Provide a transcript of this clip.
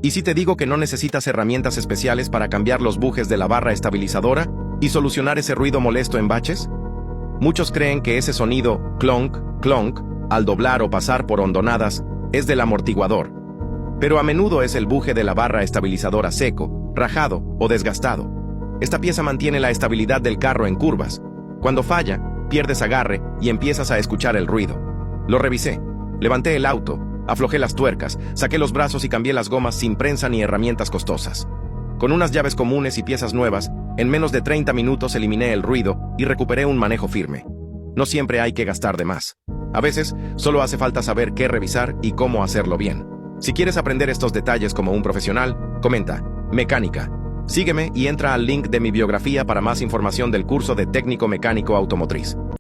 ¿Y si te digo que no necesitas herramientas especiales para cambiar los bujes de la barra estabilizadora y solucionar ese ruido molesto en baches? Muchos creen que ese sonido clonk, clonk, al doblar o pasar por hondonadas, es del amortiguador. Pero a menudo es el buje de la barra estabilizadora seco, rajado o desgastado. Esta pieza mantiene la estabilidad del carro en curvas. Cuando falla, pierdes agarre y empiezas a escuchar el ruido. Lo revisé. Levanté el auto, aflojé las tuercas, saqué los brazos y cambié las gomas sin prensa ni herramientas costosas. Con unas llaves comunes y piezas nuevas, en menos de 30 minutos eliminé el ruido y recuperé un manejo firme. No siempre hay que gastar de más. A veces, solo hace falta saber qué revisar y cómo hacerlo bien. Si quieres aprender estos detalles como un profesional, comenta Mecánica. Sígueme y entra al link de mi biografía para más información del curso de técnico mecánico automotriz.